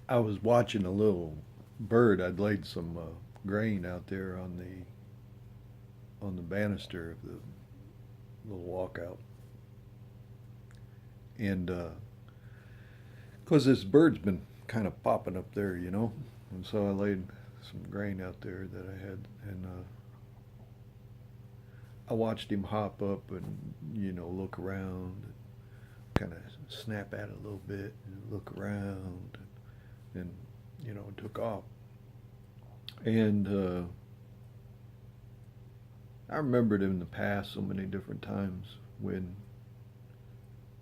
I was watching a little bird. I'd laid some grain out there on the banister of the little walkout, and because this bird's been kind of popping up there, and so I laid some grain out there that I had, and I watched him hop up and look around, kind of snap at it a little bit, and look around, and took off. And I remembered in the past so many different times when,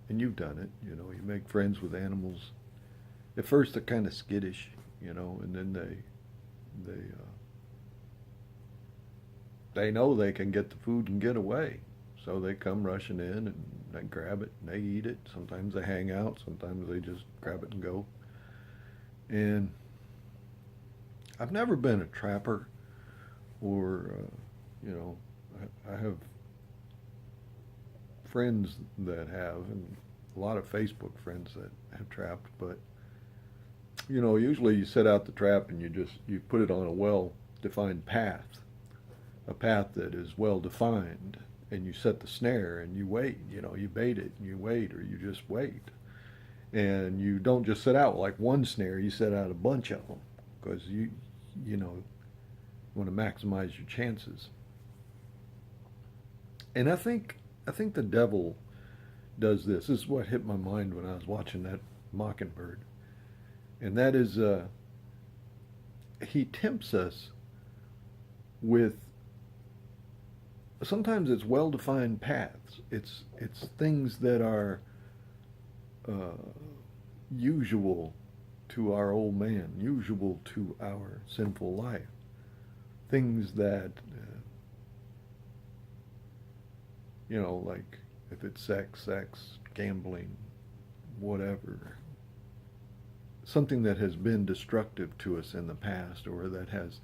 and you've done it, you make friends with animals. At first they're kind of skittish, and then they know they can get the food and get away. So they come rushing in and they grab it and they eat it. Sometimes they hang out, sometimes they just grab it and go. And I've never been a trapper or, you know, I have friends that have, and a lot of Facebook friends that have trapped, but usually you set out the trap and you put it on a well-defined path, a path that is well defined, and you set the snare and you wait. You bait it and you wait, or you just wait, and you don't just set out like one snare. You set out a bunch of them because you want to maximize your chances. And I think the devil does this. This is what hit my mind when I was watching that mockingbird, and that is he tempts us with, sometimes it's well-defined paths. It's things that are uh, usual to our old man, usual to our sinful life. Things that like if it's sex, gambling, whatever, something that has been destructive to us in the past, or that has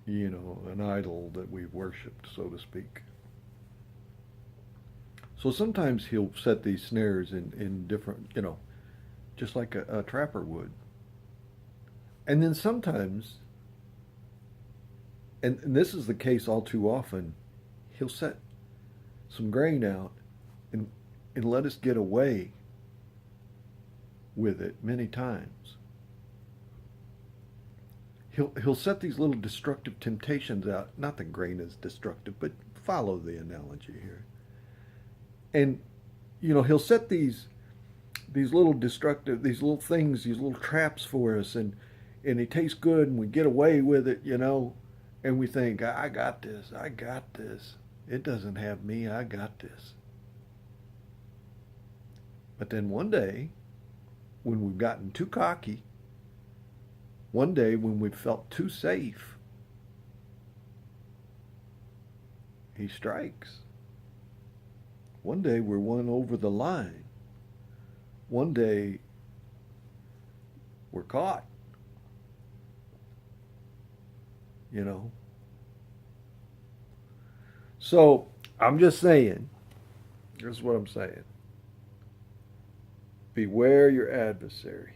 an idol that we've worshipped, so to speak. So sometimes he'll set these snares in different, just like a trapper would. And then sometimes, and this is the case all too often, he'll set some grain out and let us get away with it many times. He'll set these little destructive temptations out. Not that grain is destructive, but follow the analogy here. And he'll set these little destructive, these little things, these little traps for us, and they taste good, and we get away with it, and we think, I got this, I got this. It doesn't have me, I got this. But then one day, when we've gotten too cocky, one day when we've felt too safe, he strikes. One day we're won over the line. One day we're caught, you know. So I'm just saying, here's what I'm saying. Beware your adversary,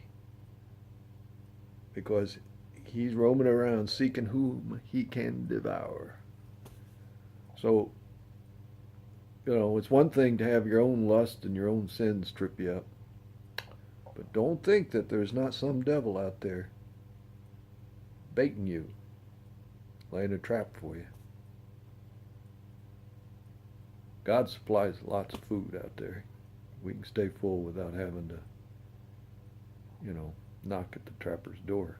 because he's roaming around seeking whom he can devour. So, it's one thing to have your own lust and your own sins trip you up, but don't think that there's not some devil out there baiting you, laying a trap for you. God supplies lots of food out there. We can stay full without having to, knock at the trapper's door.